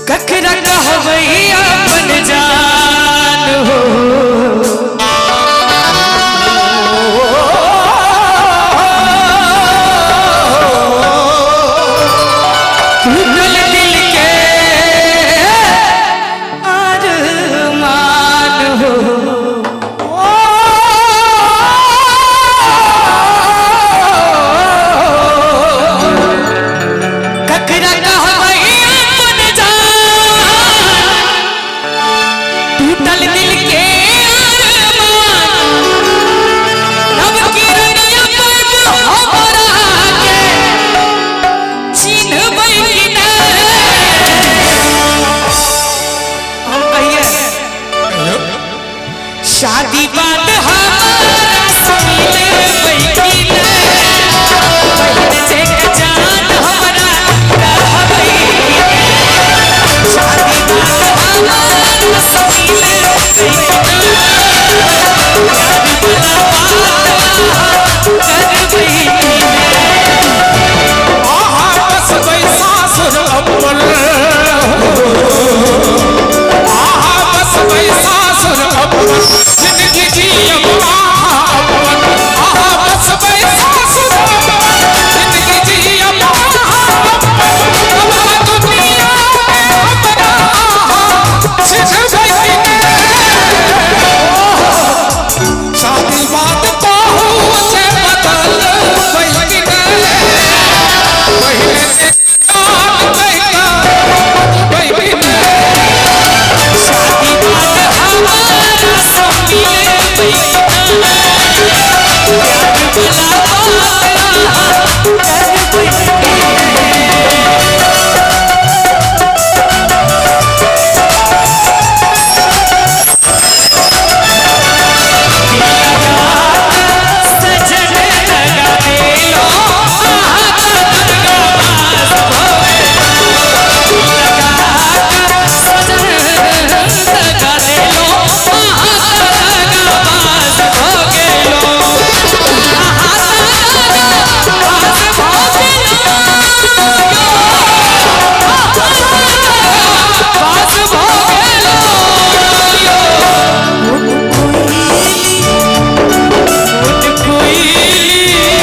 ककरा कहवैया बन जान हो टूटल दिल के अरमान हो ककरा कहवैया बन जान टूटल दिल के अरमान रब की रंगिया पर हमरा के चिन्हबै कि नहीं हम कहिए शादी बात हमारा सुनिलेबै कि नहीं बहिन से जान हमरा कहबै कि नहीं शादी बात हमारा सुनिलेबै कि नहीं प्यार वाला बात करबै कि नहीं आहा बस वैसा सुर अव्वल आहा बस वैसा सुर अव्वल जिंदगी जियब आहा अव्वल आहा बस वैसा सुर अव्वल जिंदगी जियब आहा अव्वल दुनिया में हमरा छिछबै कि नहीं शादी बात कहू से बदलबै कि नहीं पहले से जान कहता कि नहीं शादी बात हमारा सुनिलेबै कि नहीं प्यार वाला बात करबै कि सजन लगा दे लो आहा दुर्गा बास भोगे लगा सजन लगा दे लो आहा दुर्गा बास भोगे लो आहा दुर्गा बास भोगे लो बास भोगे लो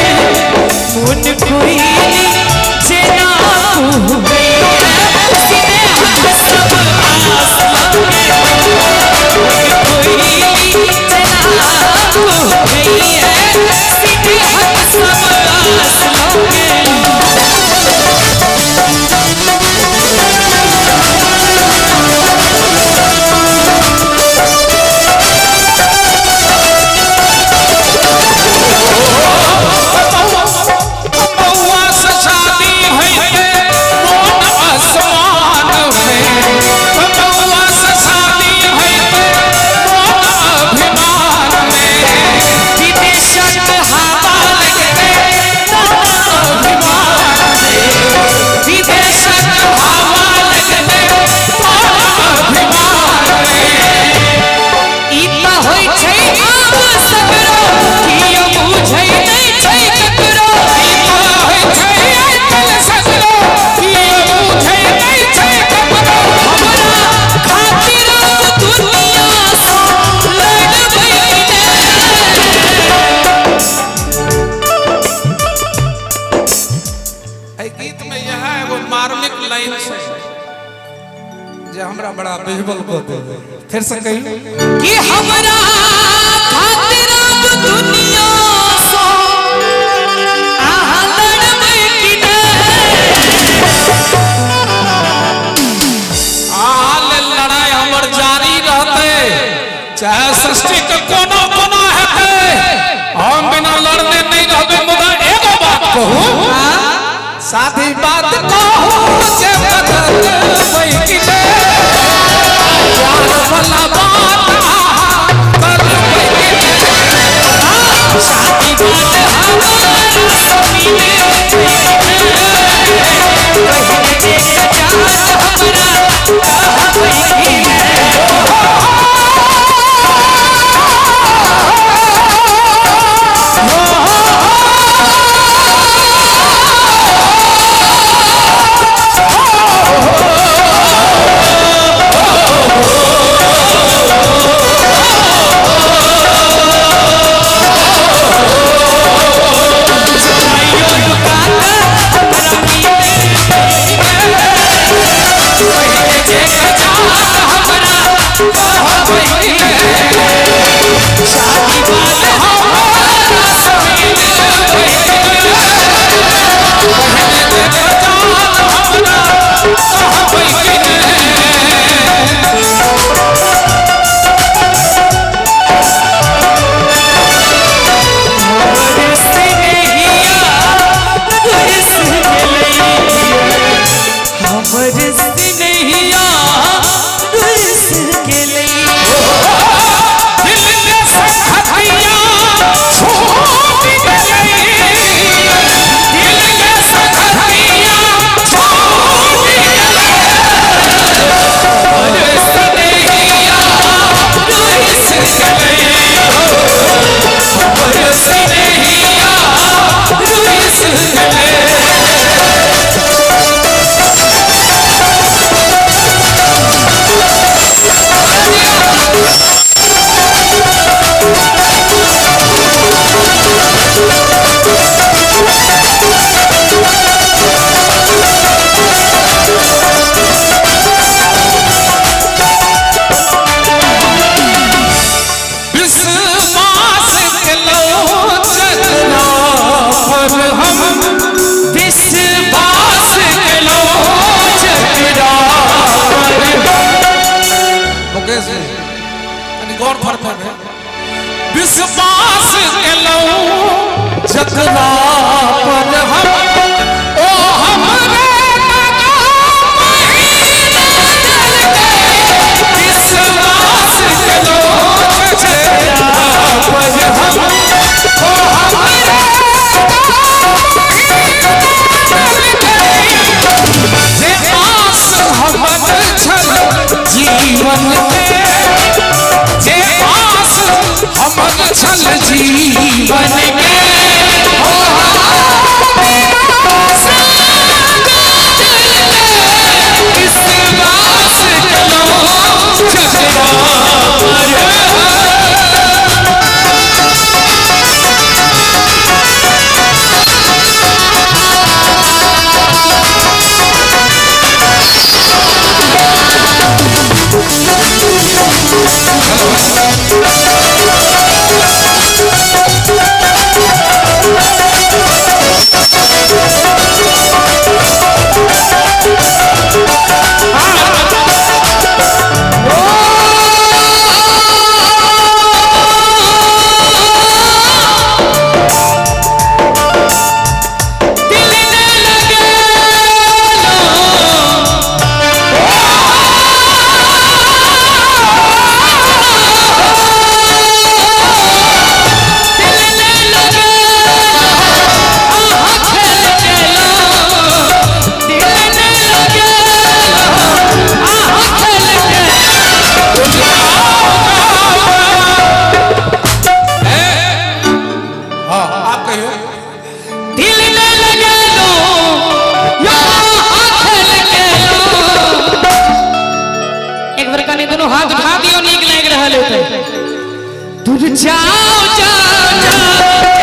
मुन कोयली जेना तू गई है सीधे हाथ सब आस लगे मुन कोयली जेना तू गई है सीधे हाथ सब आस लगे बउआ से शादी होइते मोन आसमान में बउआ से शादी होइते मोन अभिमान में विदेशक हवा लगते अभिमान में विदेशक हवा लगते अभिमान में ई त होइ छै आब सकरो कियो बुझै नै छै ककरो होय छै आइकाल्हि सगरो कियो बुझै नहि छै ककरो हमरा खातिर अब दुनिया सँ लड़बै कि एहि गीत में यह एगो मार्मिक लाइन छै जे हमरा बड़ा बिहबल कऽ देबै फिर से कही कि हमरा खातिर अब दुनिया सँ अहाँ लड़बै कि नहीं आल लड़ाई हमर जारी रहते चाहे सृष्टि के कोनो कोनो हेतै हम बिना लड़ने नहीं रहबे मुदा एगो बात कहू साथी बात कहू से बदलबै कि नहीं प्यार वाला बात करबै कि नहीं शादी बात हमारा सुनिलेबै कि नहीं बहिन से जान हमरा कहबै कि नहीं गौर फरमावे विश्वास के लो जकरा पर हम ओ हमरे विश्वास के लो जकरा पर हम ओ हमरे जे आस हमर छल जीवन के जे आस हमर छल जीवन के हो विश्वास करो जकरा हाथ उठा दियो नीक लग रहल होते दूर जाओ जाओ जाओ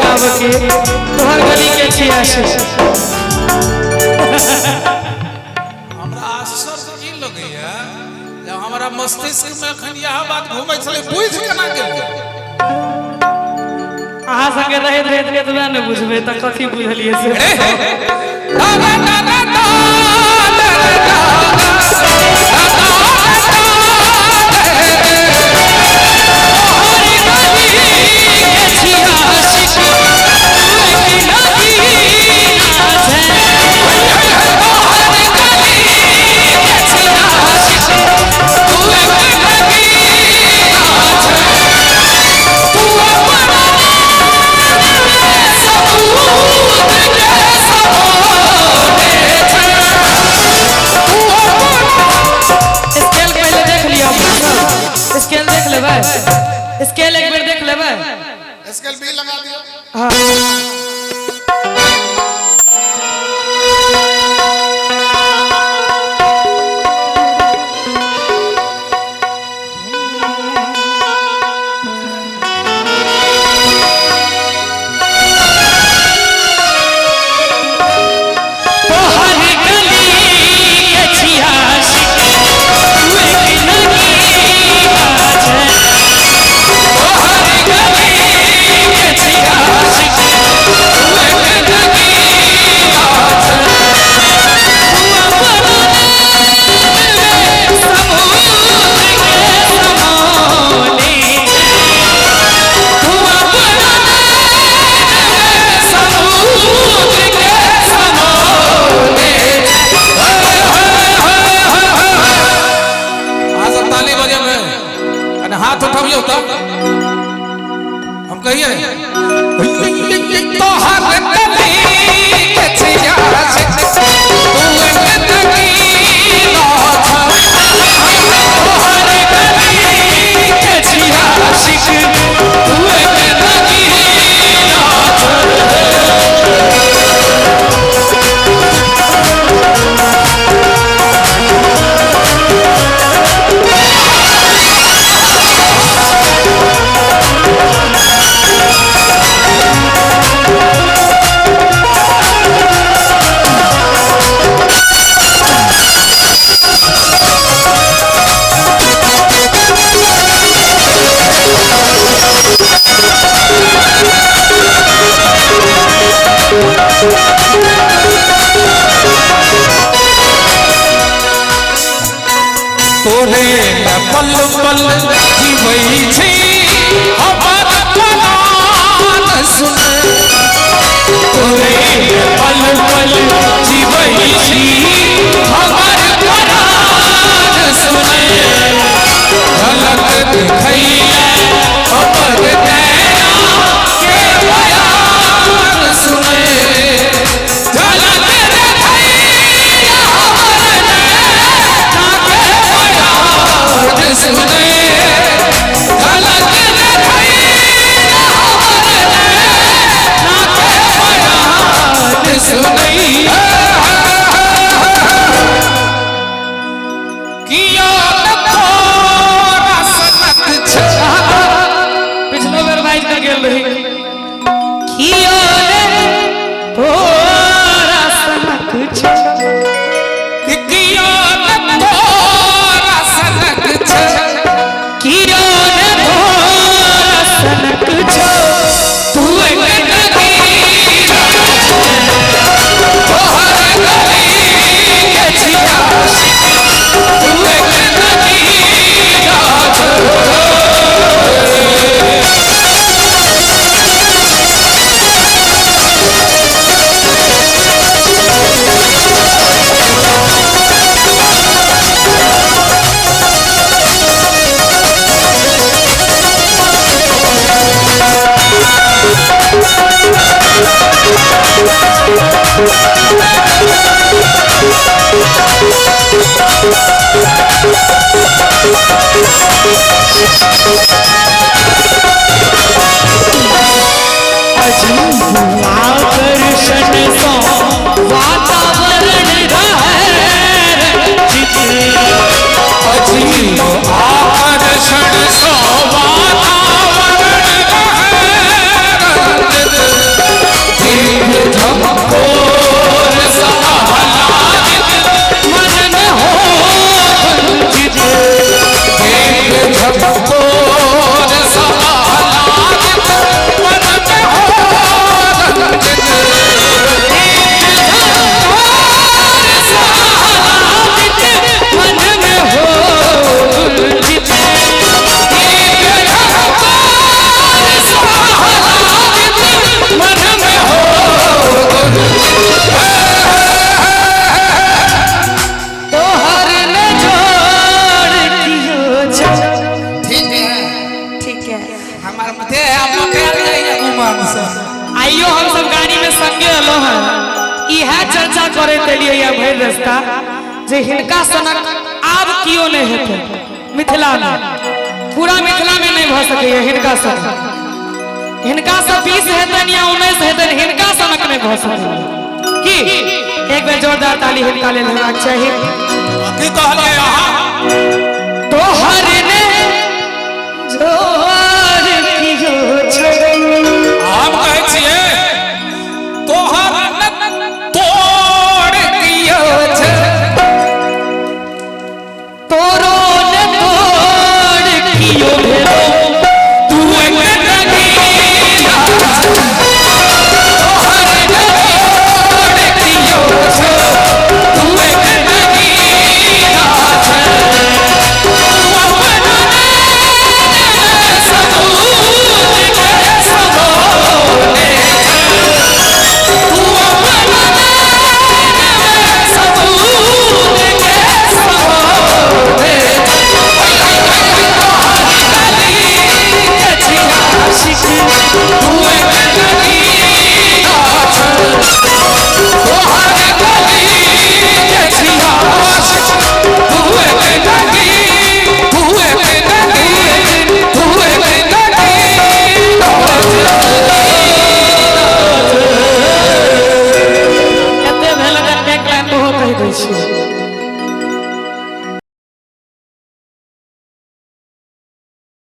तोहर गली के छिया से हमरा आश्चर्य की लगैया जब हमारा मस्तिष्क में अखन यह बात घूमै छले बुझ केना गेल अहाँ संगे रहैत रहैत एतबे न बुझबै त कथी बुझलियै से स्केल एक बार देख लेबै स्केल भी लगा दियो हां हाथ उठाइयो तो हम कहिए तो हाथ तली के छिया से तू एक तकी नाथ तोहरे गली के छिया से तू एक तकी तोरे पल पल जीवई छी हमर प्राण सुन तोरे पल पल जीवई छी हमर प्राण सुन झलक दिखैया हमर नैना के बयान सुन झलक दिखैया हमर नैना के बयान सुने झलक दिखैया हमर नैना के बयान सुने किया तोरा सनक छ पिछलो बेर बाइज के गेल रही कियो रे तोरा सनक छ किया तोरा सनक छ कियो रे तोरा सनक छ तू एक नगीरा तोहर गली के छिया तू एक नगीरा आकर्षण सो वातावरण अजीब आकर्षण सो वातावरण झमकोर सा मन में हो चर्चा करे देलिए या भर रास्ता जे हिनका सनक आब कियो नहीं हेते मिथिला में, पूरा मिथिला में नहीं भ सके हिनका सनक। हिनका सब 20 हेतन या 19 हेतन, हिनका सनक नहीं भ सके की। एक बेर जोरदार ताली हिनका लेल होबाक चाहिए।